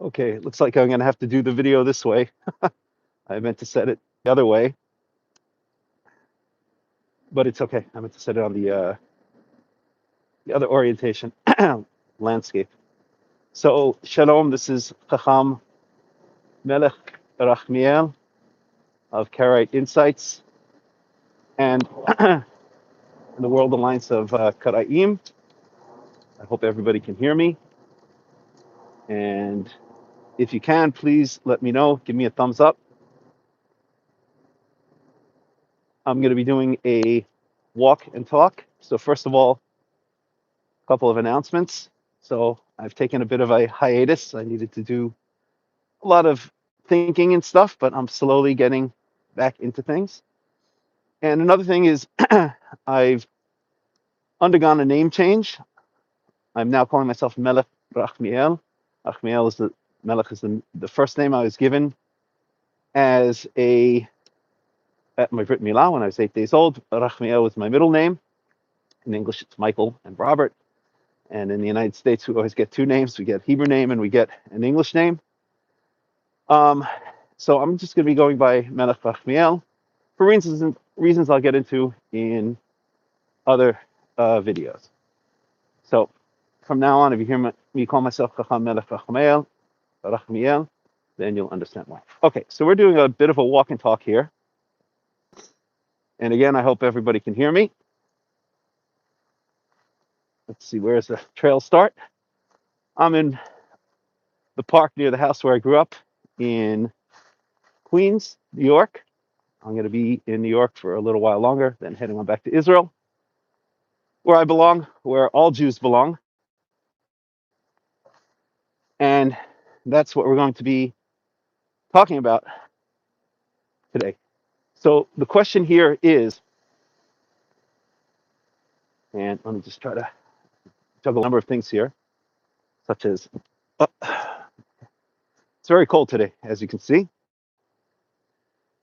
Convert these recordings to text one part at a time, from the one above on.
Okay, looks like I'm gonna have to do the video this way. I meant to set it the other way, but it's okay. I meant to set it on the other orientation, landscape. So, Shalom, this is Hakham, Melech, Rahmiel of Karaite Insights and the World Alliance of Qara'im. I hope everybody can hear me. And if you can, please let me know. Give me a thumbs up. I'm going to be doing a walk and talk. So first of all, a couple of announcements. So I've taken a bit of a hiatus. I needed to do a lot of thinking and stuff, but I'm slowly getting back into things. And another thing is I've undergone a name change. I'm now calling myself Melech Rahmiel. Rahmiel is Melech is the first name I was given as at my Brit Milah when I was 8 days old. Rahmiel was my middle name. In English, it's Michael and Robert. And in the United States, we always get two names. We get Hebrew name and we get an English name. So I'm just going to be going by Melech Rahmiel for reasons I'll get into in other videos. So from now on, if you hear me call myself Chacham Melech Rahmiel, then you'll understand why. Okay, so we're doing a bit of a walk and talk here. And again, I hope everybody can hear me. Let's see, where's the trail start? I'm in the park near the house where I grew up in Queens, New York. I'm going to be in New York for a little while longer, then heading on back to Israel, where I belong, where all Jews belong. And that's what we're going to be talking about today. So the question here is, and let me just try to juggle a number of things here, such as, it's very cold today, as you can see.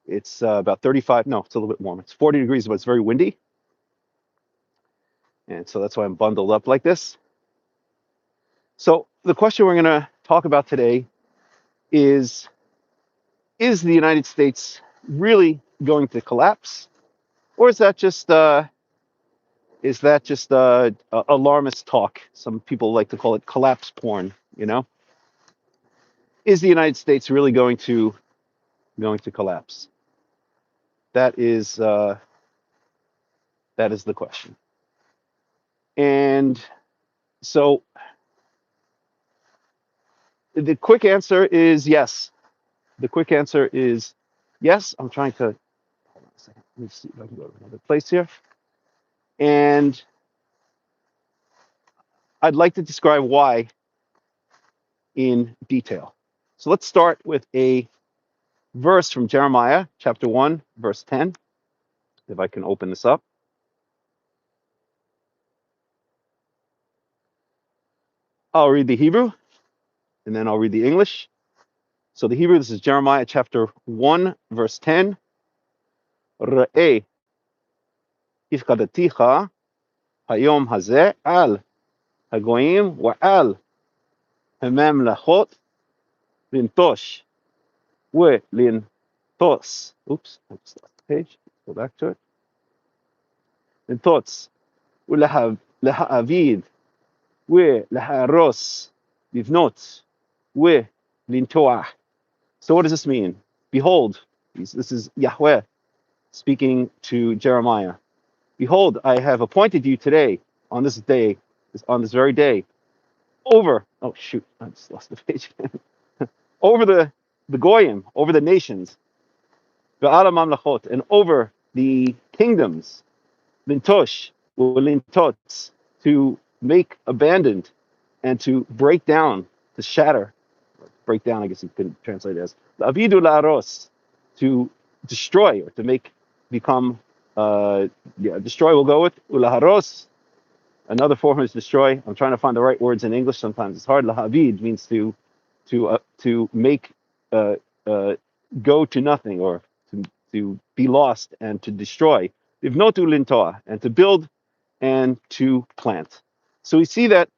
It's about 35, no, it's a little bit warm. It's 40 degrees, but it's very windy. And so that's why I'm bundled up like this. So the question we're going to talk about today is the United States really going to collapse? Or is that just alarmist talk? Some people like to call it collapse porn, you know? Is the United States really going to collapse? That is the question. And so the quick answer is yes. The quick answer is yes. I'm trying to, hold on a second. Let me see if I can go to another place here. And I'd like to describe why in detail. So let's start with a verse from Jeremiah, chapter 1, verse 10. If I can open this up. I'll read the Hebrew, and then I'll read the English. So the Hebrew, this is Jeremiah chapter 1, verse 10. Re'eh ifkadaticha hayom hazeh al hagoyim wa'al hamamlachot lintosh lintos. Oops, I just lost the page. Go back to it. Lintos ולהעביד ולהרוס לבנות ולנטוע. So what does this mean? Behold, this is Yahweh speaking to Jeremiah. Behold, I have appointed you today, on this day, on this very day, over, oh shoot, I just lost the page. Over the Goyim, over the nations, ve'ala mamlachot, and over the kingdoms, lintosh, lintots, to make abandoned and to break down, to shatter. Break down, I guess you could translate it as avidu la'aros, to destroy or to make become destroy will go with ulaharos. Another form is destroy. I'm trying to find the right words in English. Sometimes it's hard. Lahavid means to make go to nothing, or to be lost and to destroy. Livnotu lintoa, and to build and to plant. So we see that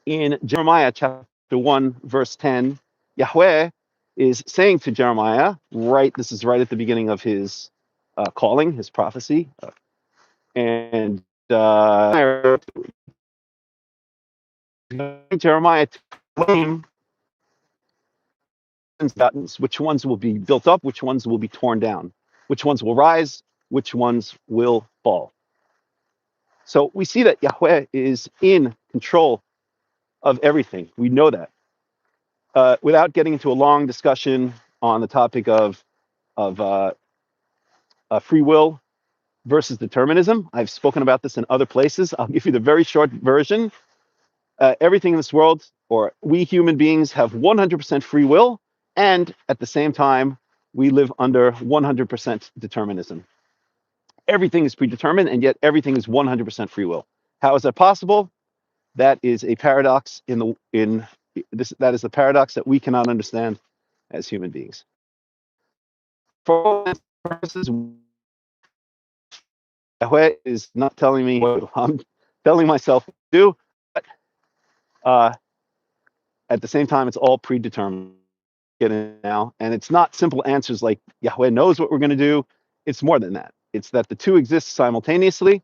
in Jeremiah chapter chapter 1, verse 10, Yahweh is saying to Jeremiah, this is right at the beginning of his calling, his prophecy, and Jeremiah to claim which ones will be built up, which ones will be torn down, which ones will rise, which ones will fall. So we see that Yahweh is in control of everything. We know that. Without getting into a long discussion on the topic of free will versus determinism, I've spoken about this in other places. I'll give you the very short version. Everything in this world, or we human beings, have 100% free will, and at the same time, we live under 100% determinism. Everything is predetermined, and yet everything is 100% free will. How is that possible? That is a paradox that is the paradox that we cannot understand as human beings. For all purposes, Yahweh is not telling me what I'm telling myself to do, but at the same time, it's all predetermined now. And it's not simple answers like Yahweh knows what we're going to do. It's more than that. It's that the two exist simultaneously,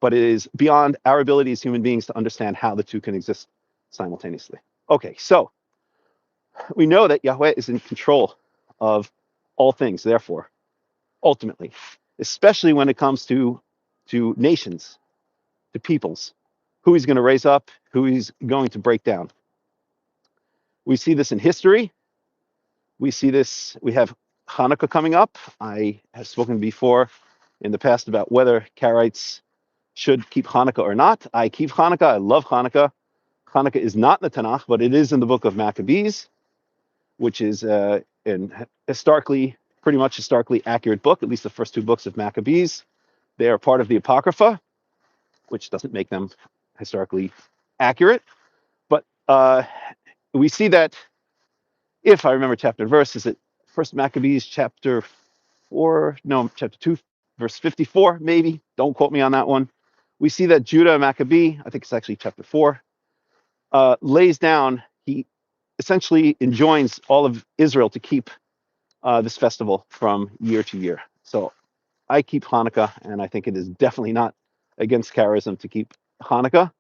but it is beyond our ability as human beings to understand how the two can exist simultaneously. Okay, so we know that Yahweh is in control of all things, therefore, ultimately, especially when it comes to nations, to peoples, who he's going to raise up, who he's going to break down. We see this in history. We see this, we have Hanukkah coming up. I have spoken before in the past about whether Karaites should keep Hanukkah or not. I keep Hanukkah. I love Hanukkah. Hanukkah is not in the Tanakh, but it is in the book of Maccabees, which is pretty much historically accurate book, at least the first two books of Maccabees. They are part of the Apocrypha, which doesn't make them historically accurate. But we see that, if I remember chapter and verse, is it First Maccabees chapter 2, verse 54, maybe? Don't quote me on that one. We see that Judah Maccabee, I think it's actually chapter 4, lays down, he essentially enjoins all of Israel to keep this festival from year to year. So I keep Hanukkah, and I think it is definitely not against Karaism to keep Hanukkah.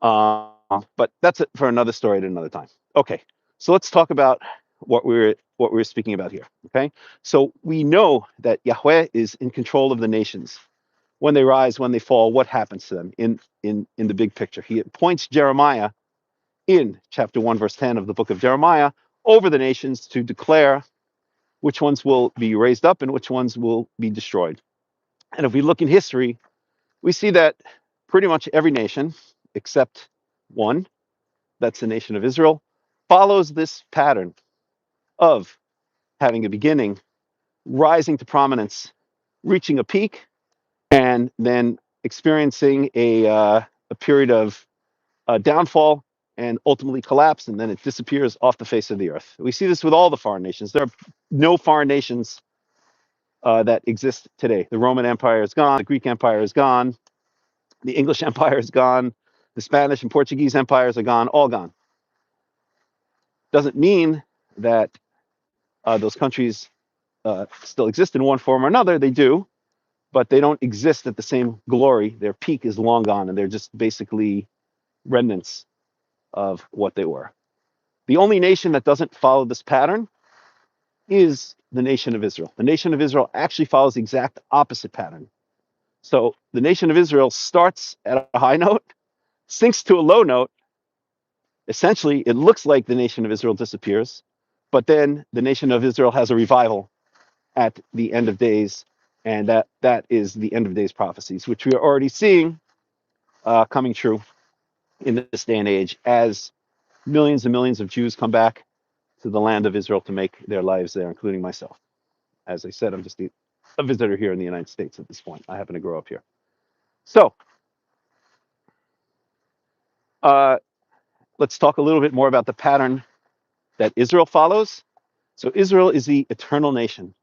But that's it for another story at another time. Okay, so let's talk about what we're speaking about here. Okay, so we know that Yahweh is in control of the nations. When they rise, when they fall, what happens to them in the big picture? He appoints Jeremiah in chapter 1, verse 10 of the book of Jeremiah over the nations to declare which ones will be raised up and which ones will be destroyed. And if we look in history, we see that pretty much every nation, except one, that's the nation of Israel, follows this pattern of having a beginning, rising to prominence, reaching a peak, and then experiencing a period of downfall and ultimately collapse, and then it disappears off the face of the earth. We see this with all the foreign nations. There are no foreign nations that exist today. The Roman Empire is gone, the Greek Empire is gone, the English Empire is gone, the Spanish and Portuguese empires are gone, all gone. Doesn't mean that those countries still exist in one form or another. They do, but they don't exist at the same glory. Their peak is long gone, and they're just basically remnants of what they were. The only nation that doesn't follow this pattern is the nation of Israel. The nation of Israel actually follows the exact opposite pattern. So the nation of Israel starts at a high note, sinks to a low note. Essentially, it looks like the nation of Israel disappears, but then the nation of Israel has a revival at the end of days, and that is the end of days prophecies, which we are already seeing coming true in this day and age as millions and millions of Jews come back to the land of Israel to make their lives there, including myself. As I said, I'm just a visitor here in the United States at this point. I happen to grow up here. So let's talk a little bit more about the pattern that Israel follows. So Israel is the eternal nation.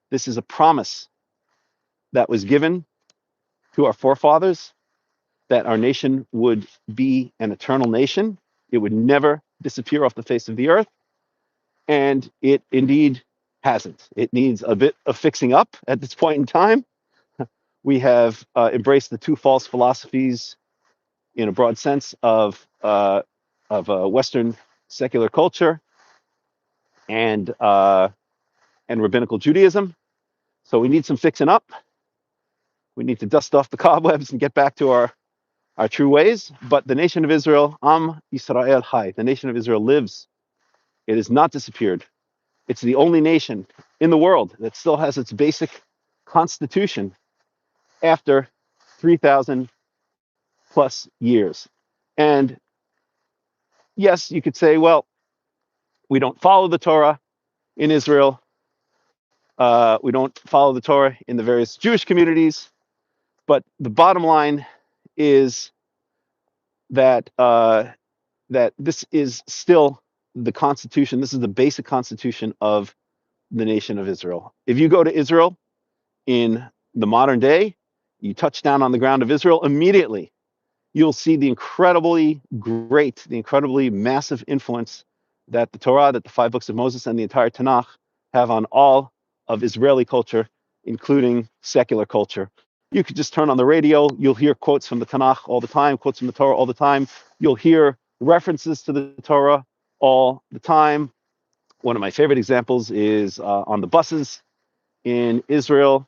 This is a promise that was given to our forefathers that our nation would be an eternal nation. It would never disappear off the face of the earth, and it indeed hasn't. It needs a bit of fixing up at this point in time. We have embraced the two false philosophies in a broad sense of Western secular culture and Rabbinical Judaism. So we need some fixing up. We need to dust off the cobwebs and get back to our true ways. But the nation of Israel, Am Yisrael Chai, the nation of Israel lives. It has not disappeared. It's the only nation in the world that still has its basic constitution after 3,000 plus years. And yes, you could say, well, we don't follow the Torah in Israel. We don't follow the Torah in the various Jewish communities. But the bottom line is that that this is still the constitution. This is the basic constitution of the nation of Israel. If you go to Israel in the modern day, you touch down on the ground of Israel, immediately you'll see the incredibly great, the incredibly massive influence that the Torah, that the 5 books of Moses and the entire Tanakh have on all of Israeli culture, including secular culture. You could just turn on the radio, you'll hear quotes from the Tanakh all the time, quotes from the Torah all the time. You'll hear references to the Torah all the time. One of my favorite examples is on the buses in Israel.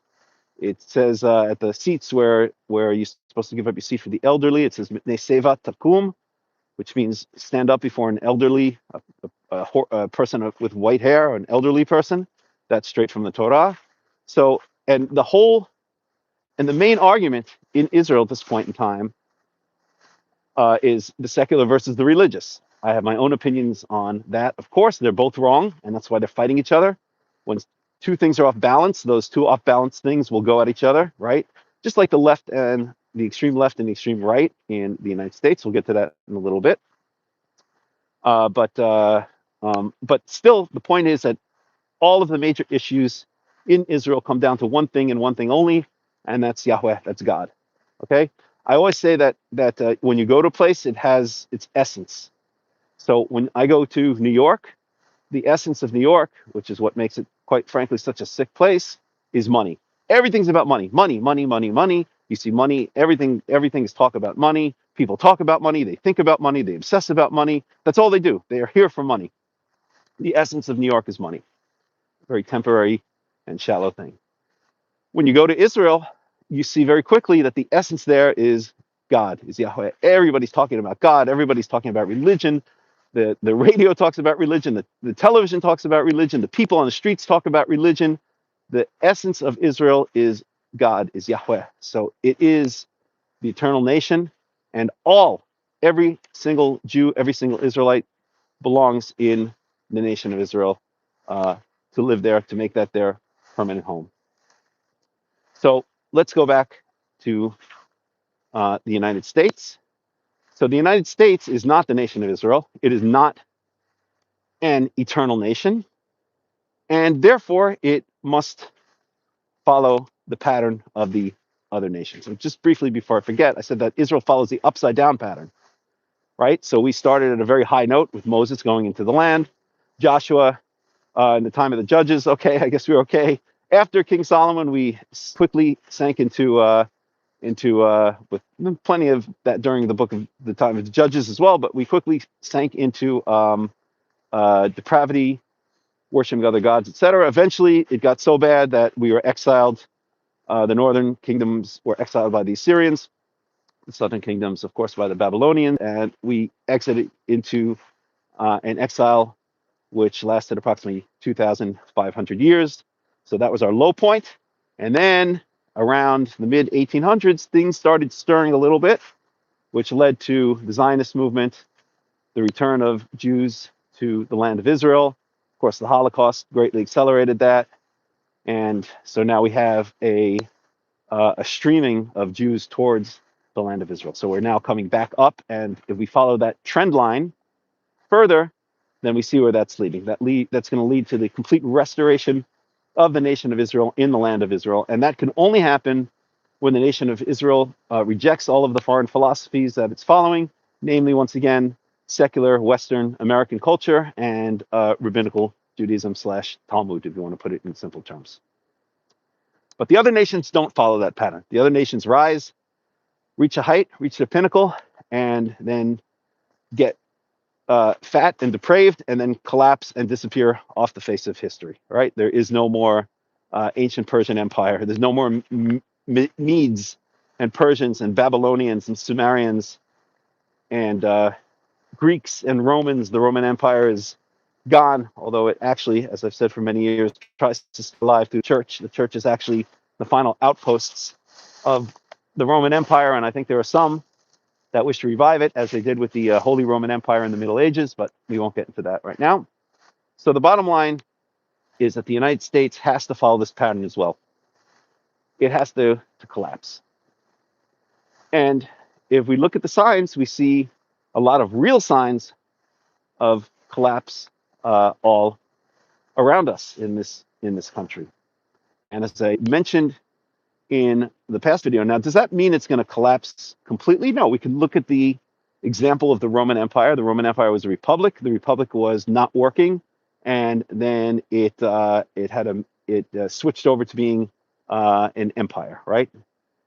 It says at the seats where you're supposed to give up your seat for the elderly, it says "Mipnei seva takum," which means stand up before an elderly, a person with white hair, or an elderly person. That's straight from the Torah. So, and the main argument in Israel at this point in time is the secular versus the religious. I have my own opinions on that. Of course, they're both wrong, and that's why they're fighting each other. When two things are off balance, those two off balance things will go at each other, right? Just like the extreme left and the extreme right in the United States. We'll get to that in a little bit. But still, the point is that all of the major issues in Israel come down to one thing and one thing only, and that's Yahweh, that's God. Okay? I always say that when you go to a place, it has its essence. So when I go to New York, the essence of New York, which is what makes it, quite frankly, such a sick place, is money. Everything's about money. Money, money, money, money. You see money, everything is talk about money. People talk about money, they think about money, they obsess about money. That's all they do. They are here for money. The essence of New York is money. Very temporary and shallow thing. When you go to Israel, you see very quickly that the essence there is God, is Yahweh. Everybody's talking about God. Everybody's talking about religion. The radio talks about religion. The television talks about religion. The people on the streets talk about religion. The essence of Israel is God, is Yahweh. So it is the eternal nation, and every single Jew, every single Israelite belongs in the nation of Israel to live there, to make that their permanent home. So let's go back to the United States. So the United States is not the nation of Israel. It is not an eternal nation, and therefore it must follow the pattern of the other nations. And just briefly before I forget, I said that Israel follows the upside down pattern, right? So we started at a very high note with Moses going into the land, Joshua in the time of the judges. Okay, I guess we were okay. After King Solomon, we quickly sank into with plenty of that during the book of the time of the judges as well, but we quickly sank into depravity, worshiping other gods, etc. Eventually, it got so bad that we were exiled. The northern kingdoms were exiled by the Assyrians, the southern kingdoms, of course, by the Babylonians, and we exited into an exile which lasted approximately 2,500 years. So that was our low point. And then around the mid 1800s, things started stirring a little bit, which led to the Zionist movement, the return of Jews to the land of Israel. Of course, the Holocaust greatly accelerated that. And so now we have a streaming of Jews towards the land of Israel. So we're now coming back up. And if we follow that trend line further, then we see where that's leading. That's going to lead to the complete restoration of the nation of Israel in the land of Israel. And that can only happen when the nation of Israel rejects all of the foreign philosophies that it's following, namely, once again, secular Western American culture and Rabbinical Judaism / Talmud, if you want to put it in simple terms. But the other nations don't follow that pattern. The other nations rise, reach a height, reach their pinnacle, and then get fat and depraved, and then collapse and disappear off the face of history. Right? There is no more ancient Persian Empire. There's no more Medes and Persians and Babylonians and Sumerians and Greeks and Romans. The Roman Empire is gone, although it actually, as I've said for many years, tries to stay alive through the church. The church is actually the final outposts of the Roman Empire, and I think there are some that wish to revive it, as they did with the Holy Roman Empire in the Middle Ages, but we won't get into that right now. So the bottom line is that the United States has to follow this pattern as well. It has to collapse. And if we look at the signs, we see a lot of real signs of collapse all around us in this country. And as I mentioned in the past video, now, does that mean it's going to collapse completely? No, we can look at the example of the Roman Empire. The Roman Empire was a republic. The republic was not working, and then it switched over to being an empire, right?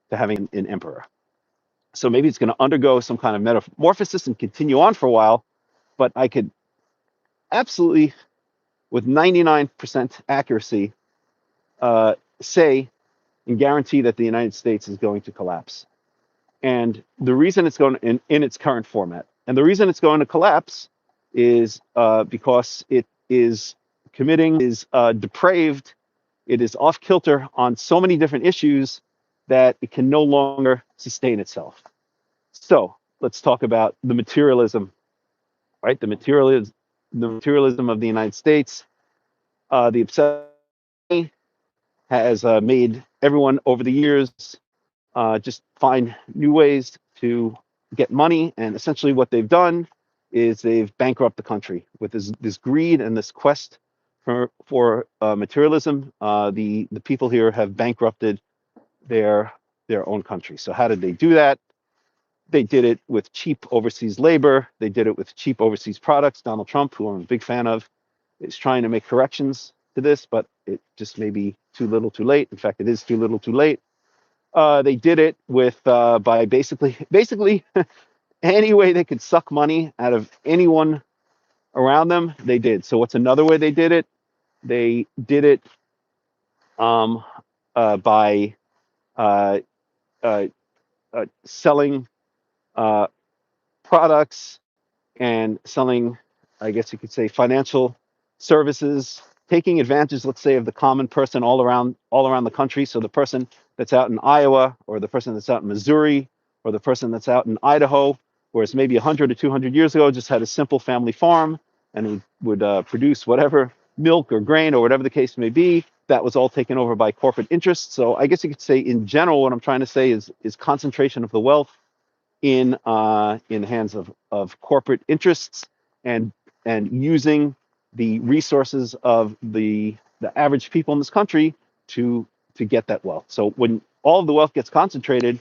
To having an emperor. So maybe it's going to undergo some kind of metamorphosis and continue on for a while, but I could absolutely, with 99% accuracy, say and guarantee that the United States is going to collapse. And the reason it's going in its current format, and the reason it's going to collapse is because it is depraved, it is off kilter on so many different issues that it can no longer sustain itself. So let's talk about the materialism, right? The materialism of the United States. The obsession has made everyone over the years just find new ways to get money, and essentially what they've done is they've bankrupted the country with this greed and this quest for materialism. The people here have bankrupted their own country. So how did they do that? They did it with cheap overseas labor. They did it with cheap overseas products. Donald Trump, who I'm a big fan of, is trying to make corrections to this, but it just may be too little too late. In fact, it is too little too late. They did it with by basically any way they could suck money out of anyone around them, they did. So what's another way they did it? They did it by selling products and selling, I guess you could say, financial services, taking advantage, let's say, of the common person all around the country. So the person that's out in Iowa, or the person that's out in Missouri, or the person that's out in Idaho, whereas maybe 100 or 200 years ago just had a simple family farm and would produce whatever milk or grain or whatever the case may be. That was all taken over by corporate interests. So I guess you could say, in general, what I'm trying to say is concentration of the wealth in the hands of corporate interests, and using the resources of the average people in this country to get that wealth. So when all of the wealth gets concentrated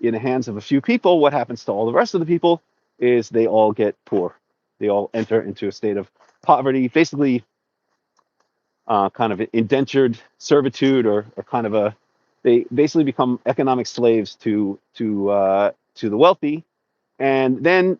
in the hands of a few people, what happens to all the rest of the people is they all get poor. They all enter into a state of poverty, basically kind of indentured servitude, or kind of they basically become economic slaves to the wealthy, and then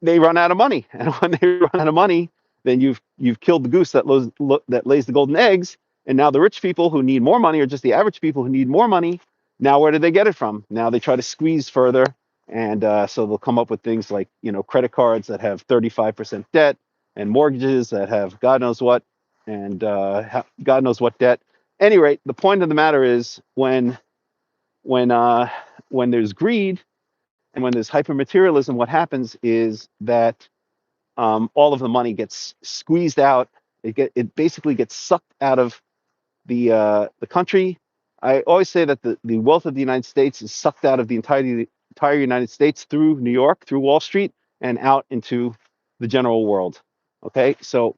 they run out of money. And when they run out of money, then you've killed the goose that lays the golden eggs. And now the rich people who need more money, or just the average people who need more money, now where do they get it from? Now they try to squeeze further, and so they'll come up with things like, credit cards that have 35% debt, and mortgages that have God knows what, and God knows what debt. At any rate, the point of the matter is, when there's greed and when there's hypermaterialism, what happens is that all of the money gets squeezed out. It basically gets sucked out of the country. I always say that the wealth of the United States is sucked out of the entire United States through New York, through Wall Street, and out into the general world. Okay, so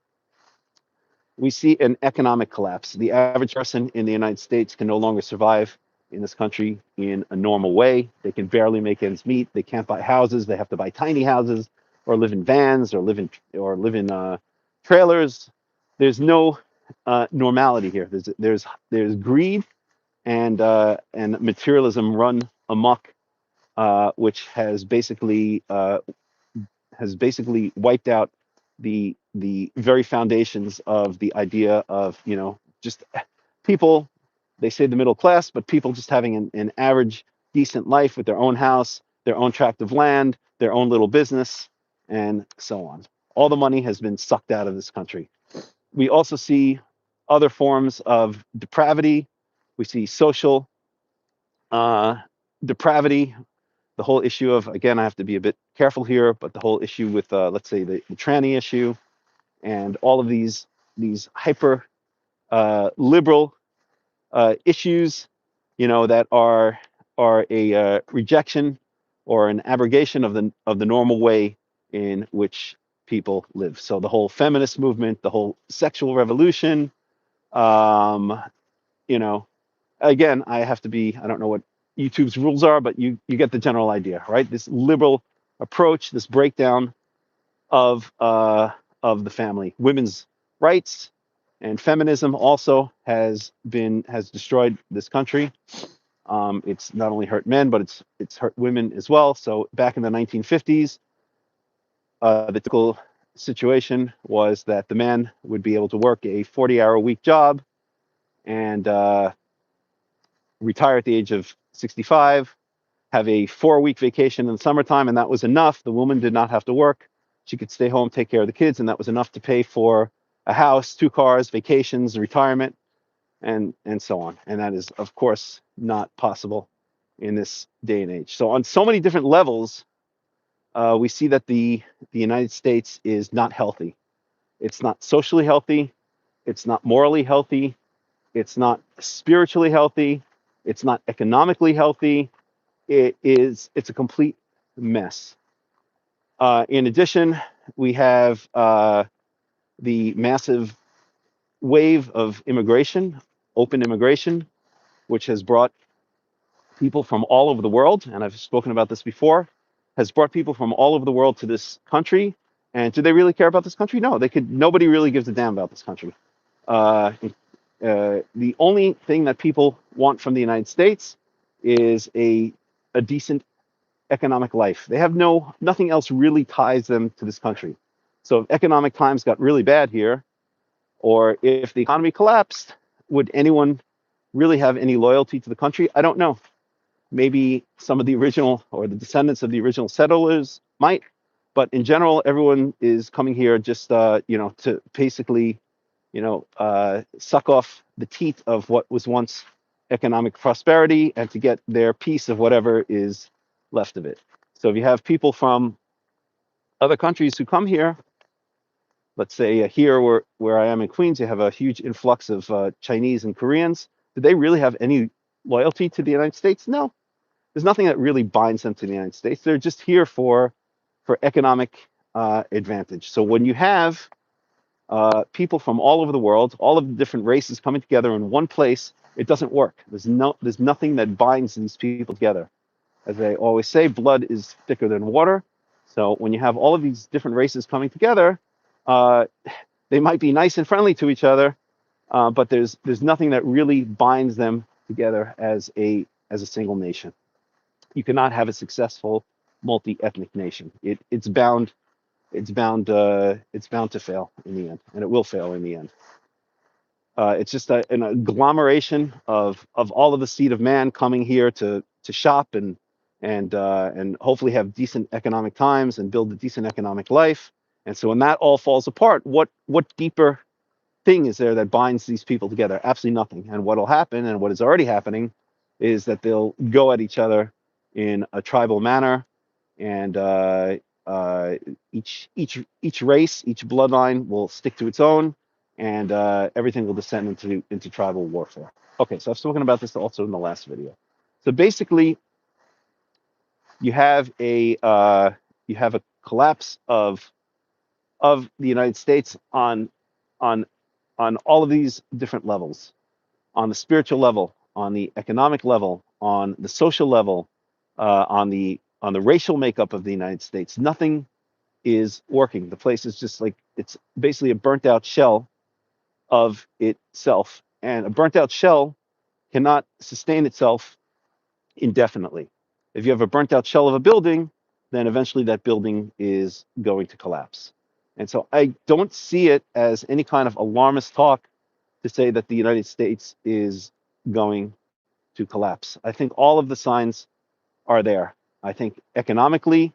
we see an economic collapse. The average person in the United States can no longer survive in this country in a normal way. They can barely make ends meet. They can't buy houses. They have to buy tiny houses. or live in vans, or live in trailers. There's no normality here. There's greed and materialism run amok, which has basically wiped out the very foundations of the idea of, just people. They say the middle class, but people just having an average decent life with their own house, their own tract of land, their own little business, and so on. All the money has been sucked out of this country. We also see other forms of depravity. We see social depravity. The whole issue of, again, I have to be a bit careful here, but the whole issue with, let's say, the tranny issue, and all of these hyper liberal issues, that are a rejection or an abrogation of the normal way in which people live. So the whole feminist movement, the whole sexual revolution, um, you know, again, I have to be, I don't know what YouTube's rules are, but you get the general idea, right? This liberal approach, this breakdown of the family. Women's rights and feminism also has destroyed this country. It's not only hurt men, but it's hurt women as well. So back in the 1950s, the typical situation was that the man would be able to work a 40-hour-a-week job and retire at the age of 65, have a 4-week vacation in the summertime, and that was enough. The woman did not have to work. She could stay home, take care of the kids, and that was enough to pay for a house, 2 cars, vacations, retirement, and so on. And that is, of course, not possible in this day and age. So on so many different levels, we see that the United States is not healthy. It's not socially healthy. It's not morally healthy. It's not spiritually healthy. It's not economically healthy. It's a complete mess. In addition, we have the massive wave of immigration, open immigration, which has brought people from all over the world, and I've spoken about this before, has brought people from all over the world to this country. And do they really care about this country? No, nobody really gives a damn about this country. The only thing that people want from the United States is a decent economic life. They have nothing else really ties them to this country. So if economic times got really bad here, or if the economy collapsed, would anyone really have any loyalty to the country? I don't know. Maybe some of the original or the descendants of the original settlers might, but in general, everyone is coming here just to basically suck off the teat of what was once economic prosperity and to get their piece of whatever is left of it. So if you have people from other countries who come here, let's say here where I am in Queens, you have a huge influx of Chinese and Koreans. Do they really have any loyalty to the United States? No. There's nothing that really binds them to the United States. They're just here for economic advantage. So when you have people from all over the world, all of the different races coming together in one place, it doesn't work. There's nothing that binds these people together. As I always say, blood is thicker than water. So when you have all of these different races coming together, they might be nice and friendly to each other, but there's nothing that really binds them together as a single nation. You cannot have a successful multi-ethnic nation. It's bound to fail in the end, and it will fail in the end. It's just an agglomeration of all of the seed of man coming here to shop and hopefully have decent economic times and build a decent economic life. And so when that all falls apart, what deeper thing is there that binds these people together? Absolutely nothing. And what will happen, and what is already happening, is that they'll go at each other in a tribal manner, and each race, each bloodline will stick to its own, and everything will descend into tribal warfare. Okay, so I've spoken about this also in the last video. So basically, you have a collapse of the United States on all of these different levels, on the spiritual level, on the economic level, on the social level, on the racial makeup of the United States. Nothing is working. The place is just like, it's basically a burnt out shell of itself. And a burnt out shell cannot sustain itself indefinitely. If you have a burnt out shell of a building, then eventually that building is going to collapse. And so I don't see it as any kind of alarmist talk to say that the United States is going to collapse. I think all of the signs are there. I think economically,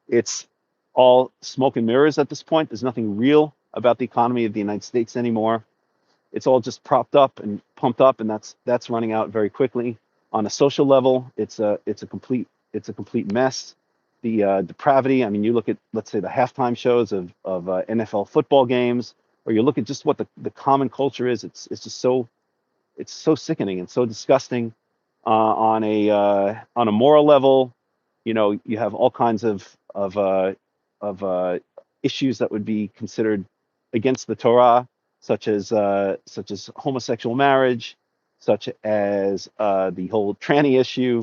it's all smoke and mirrors at this point. There's nothing real about the economy of the United States anymore. It's all just propped up and pumped up, and that's running out very quickly. On a social level, it's a complete mess. The depravity. I mean, you look at, let's say, the halftime shows of NFL football games, or you look at just what the common culture is. It's just so sickening and so disgusting. On a moral level, you have all kinds of issues that would be considered against the Torah, such as homosexual marriage, such as the whole tranny issue,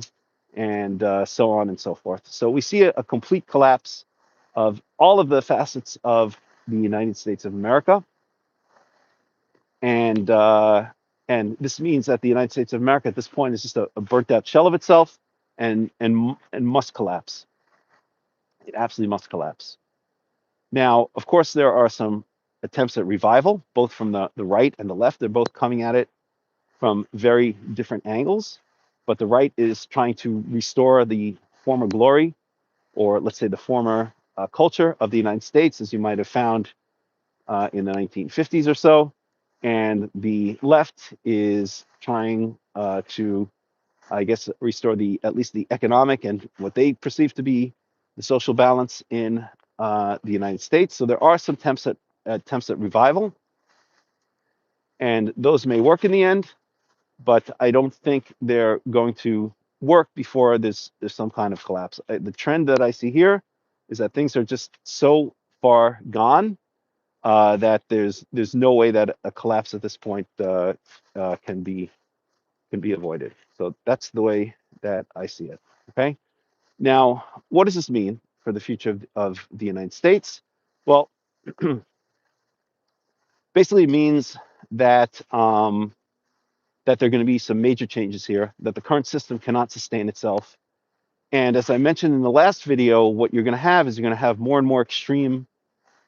and so on and so forth. So we see a complete collapse of all of the facets of the United States of America, and this means that the United States of America at this point is just a burnt out shell of itself, and must collapse. It absolutely must collapse. Now, of course, there are some attempts at revival, both from the right and the left. They're both coming at it from very different angles, but the right is trying to restore the former glory, or let's say the former culture of the United States, as you might have found in the 1950s or so. And the left is trying to, I guess, restore at least the economic and what they perceive to be the social balance in the United States. So there are some attempts at revival, and those may work in the end, but I don't think they're going to work before there's some kind of collapse. The trend that I see here is that things are just so far gone that there's no way that a collapse at this point can be avoided. So that's the way that I see it. Okay. Now, what does this mean for the future of the United States? Well, basically, it means that that there are going to be some major changes here. That the current system cannot sustain itself. And as I mentioned in the last video, what you're going to have is you're going to have more and more extreme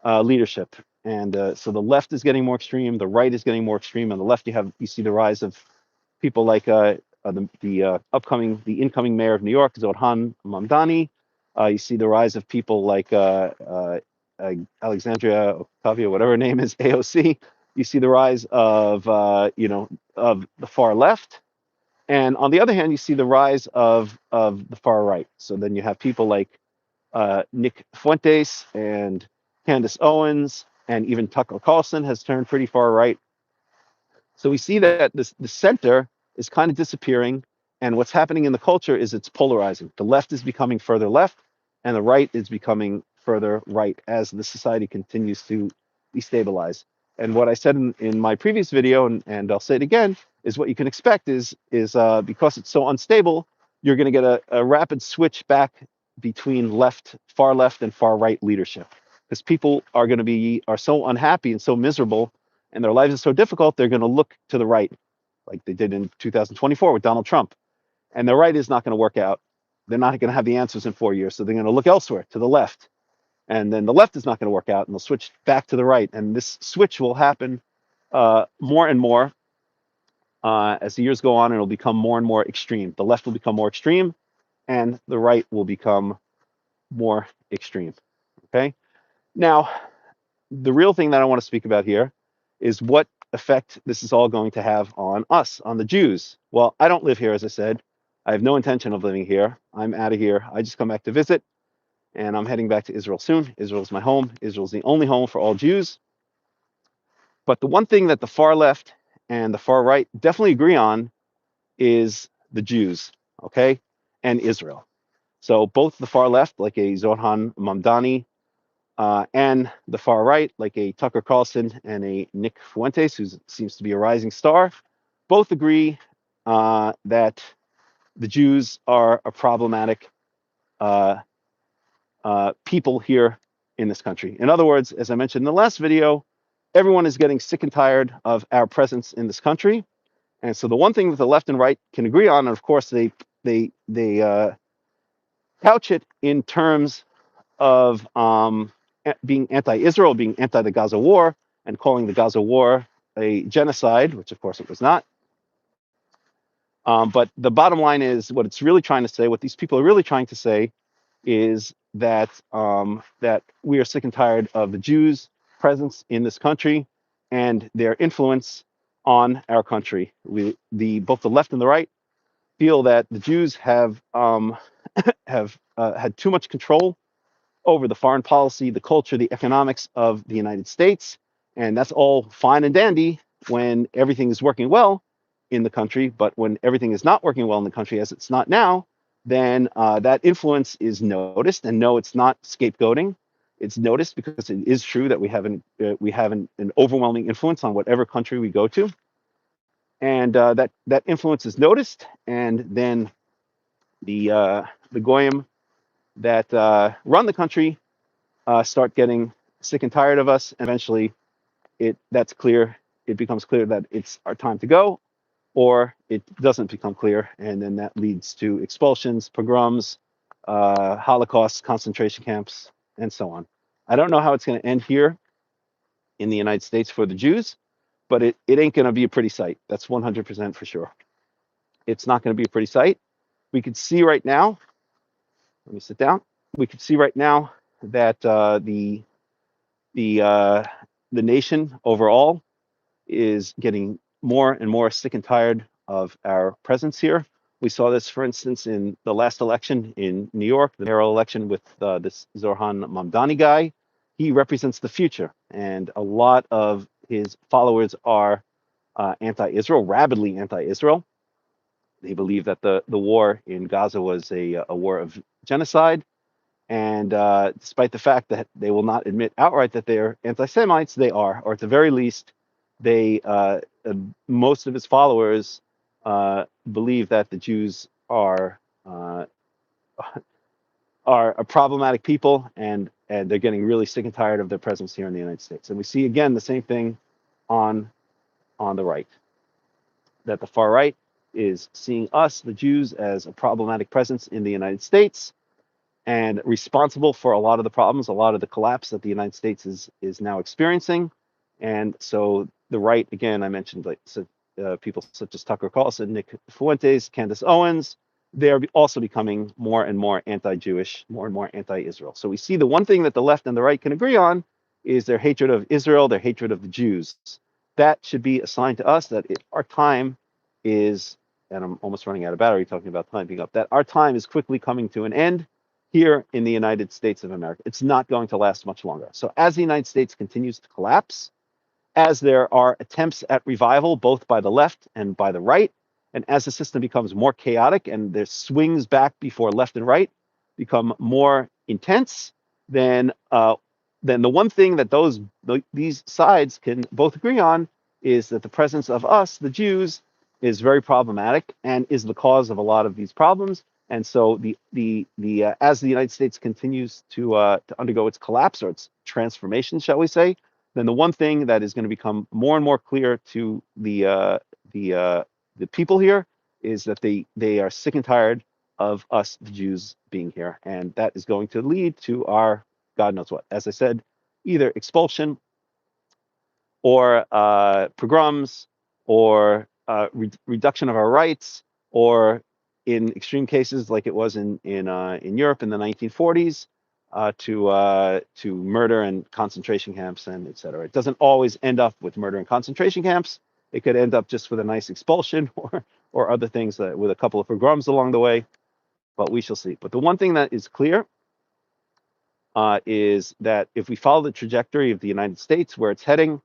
leadership. And so the left is getting more extreme, the right is getting more extreme. On the left, you see the rise of people like the incoming mayor of New York, Zohran Mamdani. You see the rise of people like Alexandria Octavia, whatever her name is, AOC. You see the rise of of the far left, and on the other hand, you see the rise of the far right. So then you have people like Nick Fuentes and Candace Owens, and even Tucker Carlson has turned pretty far right. So we see that the center is kind of disappearing, and what's happening in the culture is it's polarizing. The left is becoming further left, and the right is becoming further right as the society continues to destabilize. And what I said in my previous video, and I'll say it again, is what you can expect is because it's so unstable, you're going to get a rapid switch back between far left and far right leadership, because people are so unhappy and so miserable, and their lives are so difficult, they're going to look to the right, like they did in 2024 with Donald Trump. And the right is not going to work out. They're not going to have the answers in 4 years, so they're going to look elsewhere, to the left. And then the left is not going to work out, and they'll switch back to the right. And this switch will happen more and more as the years go on, and it'll become more and more extreme. The left will become more extreme, and the right will become more extreme. Okay? Now, the real thing that I want to speak about here is what effect this is all going to have on us, on the Jews. Well, I don't live here, as I said. I have no intention of living here. I'm out of here. I just come back to visit, and I'm heading back to Israel soon. Israel's my home. Israel's the only home for all Jews. But the one thing that the far left and the far right definitely agree on is the Jews, okay, and Israel. So both the far left, like a Zohran Mamdani, and the far right, like a Tucker Carlson and a Nick Fuentes, who seems to be a rising star, both agree that the Jews are a problematic people here in this country. In other words, as I mentioned in the last video, everyone is getting sick and tired of our presence in this country. And so the one thing that the left and right can agree on, and of course they couch it in terms of being anti-Israel, being anti the Gaza war, and calling the Gaza war a genocide, which of course it was not. But the bottom line is what it's really trying to say, what these people are really trying to say is that that we are sick and tired of the Jews' presence in this country and their influence on our country. Both the left and the right feel that the Jews have had too much control over the foreign policy, the culture, the economics of the United States, and that's all fine and dandy when everything is working well in the country. But when everything is not working well in the country, as it's not now, then that influence is noticed. And no, it's not scapegoating. It's noticed because it is true that we have an overwhelming influence on whatever country we go to, and that influence is noticed. And then the goyim that run the country start getting sick and tired of us. And eventually, that's clear. It becomes clear that it's our time to go, or it doesn't become clear, and then that leads to expulsions, pogroms, Holocausts, concentration camps, and so on. I don't know how it's going to end here in the United States for the Jews, but it ain't going to be a pretty sight. That's 100% for sure. It's not going to be a pretty sight. We could see right now. Let me sit down. We could see right now that the nation overall is getting more and more sick and tired of our presence here. We saw this, for instance, in the last election in New York, the mayoral election with this Zohran Mamdani guy. He represents the future, and a lot of his followers are anti-Israel, rabidly anti-Israel. They believe that the war in Gaza was a war of genocide. And despite the fact that they will not admit outright that they're anti-Semites, they are, or at the very least, they most of his followers believe that the Jews are a problematic people, and they're getting really sick and tired of their presence here in the United States. And we see again the same thing on the right, that the far right is seeing us, the Jews, as a problematic presence in the United States, and responsible for a lot of the problems, a lot of the collapse that the United States is now experiencing. And so the right, again, I mentioned people such as Tucker Carlson, Nick Fuentes, Candace Owens, they're also becoming more and more anti-Jewish, more and more anti-Israel. So we see the one thing that the left and the right can agree on is their hatred of Israel, their hatred of the Jews. That should be a sign to us that our time is, and I'm almost running out of battery talking about time being up, that our time is quickly coming to an end here in the United States of America. It's not going to last much longer. So as the United States continues to collapse, as there are attempts at revival, both by the left and by the right, and as the system becomes more chaotic and there's swings back before left and right become more intense, then the one thing that these sides can both agree on is that the presence of us, the Jews, is very problematic and is the cause of a lot of these problems. And so as the United States continues to undergo its collapse or its transformation, shall we say, then the one thing that is going to become more and more clear to the people here is that they are sick and tired of us, the Jews, being here, and that is going to lead to our God knows what. As I said, either expulsion or pogroms or reduction of our rights, or in extreme cases like it was in Europe in the 1940s, to murder and concentration camps and etc. It doesn't always end up with murder and concentration camps. It could end up just with a nice expulsion or other things with a couple of pogroms along the way, but we shall see. But the one thing that is clear is that if we follow the trajectory of the United States, where it's heading,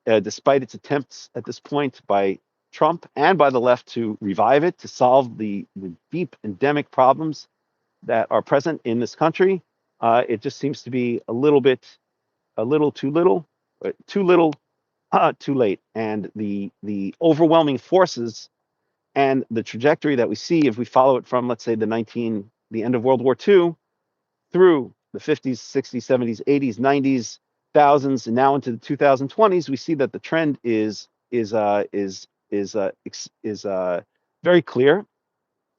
despite its attempts at this point by Trump and by the left to revive it, to solve the deep endemic problems that are present in this country, it just seems to be a little too little, too late. And the overwhelming forces and the trajectory that we see, if we follow it from, let's say, the end of World War II through the 50s, 60s, 70s, 80s, 90s, thousands, and now into the 2020s, we see that the trend is very clear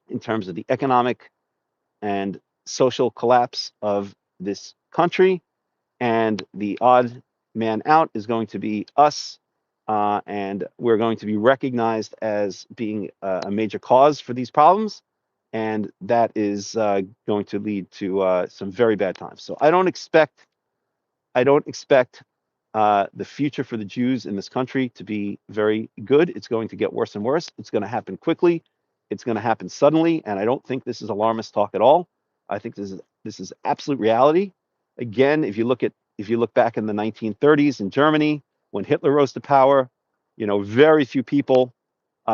in terms of the economic and social collapse of this country, and the odd man out is going to be us, and we're going to be recognized as being a major cause for these problems, and that is going to lead to some very bad times. So I don't expect the future for the Jews in this country to be very good. It's going to get worse and worse. It's going to happen quickly. It's going to happen suddenly, and I don't think this is alarmist talk at all. I think this is absolute reality. Again, if you look back in the 1930s in Germany when Hitler rose to power, very few people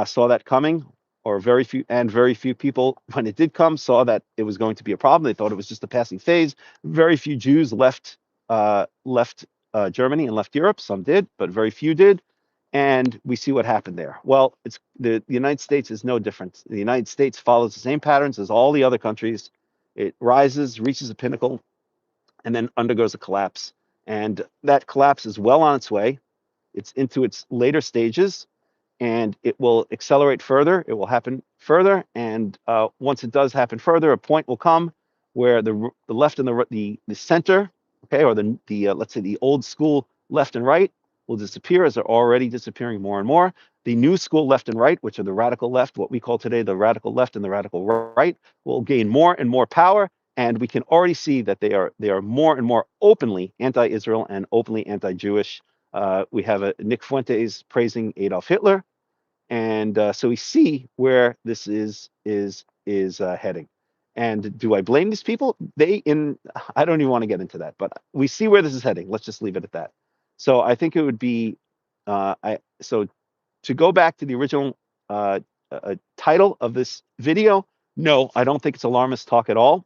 saw that coming, or very few people, when it did come, saw that it was going to be a problem. They thought it was just a passing phase. Very few Jews left Germany and left Europe. Some did, but very few did. And we see what happened there. Well, it's the United States is no different. The United States follows the same patterns as all the other countries. It rises, reaches a pinnacle, and then undergoes a collapse. And that collapse is well on its way. It's into its later stages, and it will accelerate further. It will happen further, and once it does happen further, a point will come where the left and the center, okay, or the let's say the old school left and right will disappear, as they're already disappearing more and more. The new school left and right, which are the radical left, what we call today the radical left and the radical right, will gain more and more power, and we can already see that they are more and more openly anti-Israel and openly anti-Jewish. We have a Nick Fuentes praising Adolf Hitler, and so we see where this is heading. And do I blame these people? I don't even want to get into that, but we see where this is heading. Let's just leave it at that. So I think it would be so to go back to the original title of this video. No, I don't think it's alarmist talk at all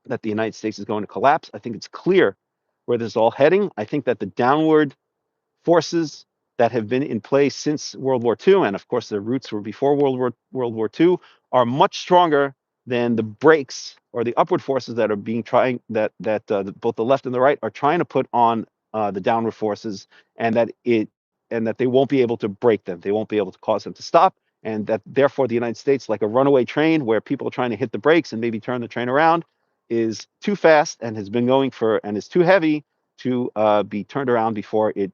that the United States is going to collapse. I think it's clear where this is all heading. I think that the downward forces that have been in place since World War II, and of course their roots were before World War II, are much stronger than the brakes or the upward forces that are both the left and the right are trying to put on the downward forces, and that they won't be able to break them. They won't be able to cause them to stop, and that therefore the United States, like a runaway train where people are trying to hit the brakes and maybe turn the train around, is too fast and has been going and is too heavy to be turned around before it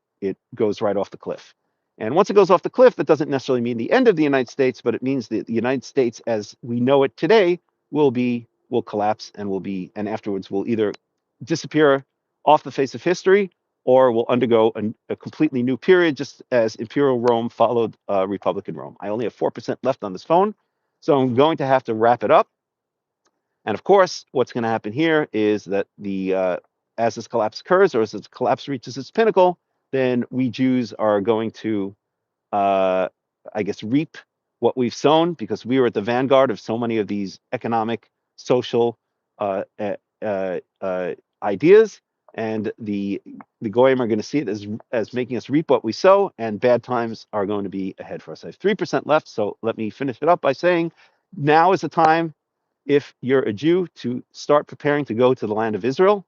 goes right off the cliff. And once it goes off the cliff, that doesn't necessarily mean the end of the United States, but it means that the United States, as we know it today, will collapse and afterwards will either disappear off the face of history, or will undergo a completely new period, just as Imperial Rome followed Republican Rome. I only have 4% left on this phone, so I'm going to have to wrap it up. And of course, what's going to happen here is that as this collapse occurs, or as this collapse reaches its pinnacle, then we Jews are going to, reap what we've sown, because we were at the vanguard of so many of these economic, social ideas, and the Goyim are going to see it as making us reap what we sow, and bad times are going to be ahead for us. I have 3% left, so let me finish it up by saying, now is the time, if you're a Jew, to start preparing to go to the land of Israel,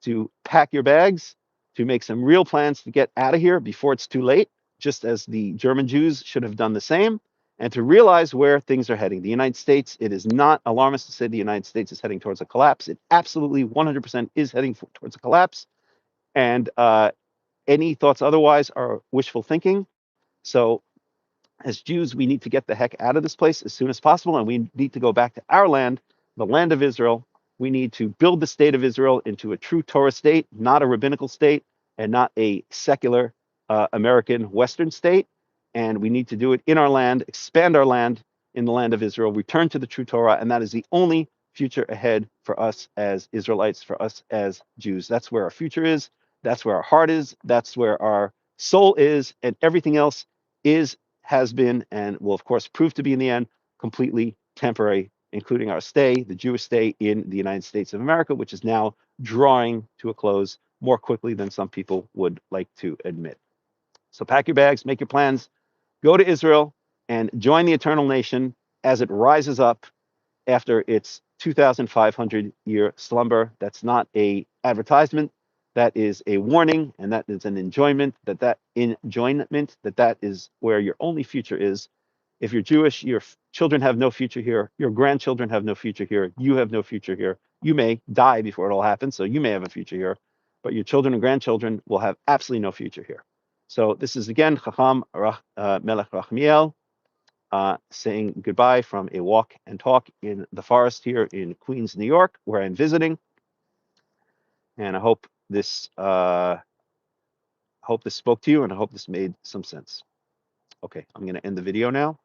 to pack your bags, to make some real plans to get out of here before it's too late, just as the German Jews should have done the same, and to realize where things are heading. The United States, it is not alarmist to say the United States is heading towards a collapse. It absolutely 100% is heading towards a collapse. And any thoughts otherwise are wishful thinking. So as Jews, we need to get the heck out of this place as soon as possible, and we need to go back to our land, the land of Israel. We need to build the state of Israel into a true Torah state, not a rabbinical state, and not a secular American Western state. And we need to do it in our land, expand our land in the land of Israel, return to the true Torah, and that is the only future ahead for us as Israelites, for us as Jews. That's where our future is. That's where our heart is. That's where our soul is, and everything else has been, and will of course prove to be in the end completely temporary, including our stay, the Jewish stay in the United States of America, which is now drawing to a close more quickly than some people would like to admit. So pack your bags, make your plans, go to Israel, and join the eternal nation as it rises up after its 2,500-year slumber. That's not a advertisement. That is a warning, and that is an enjoyment. That is where your only future is. If you're Jewish, your children have no future here. Your grandchildren have no future here. You have no future here. You may die before it all happens, so you may have a future here, but your children and grandchildren will have absolutely no future here. So this is again Hakham Melech Rahmiel saying goodbye from a walk and talk in the forest here in Queens, New York, where I'm visiting. And I hope this spoke to you, and I hope this made some sense. Okay, I'm going to end the video now.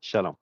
Shalom.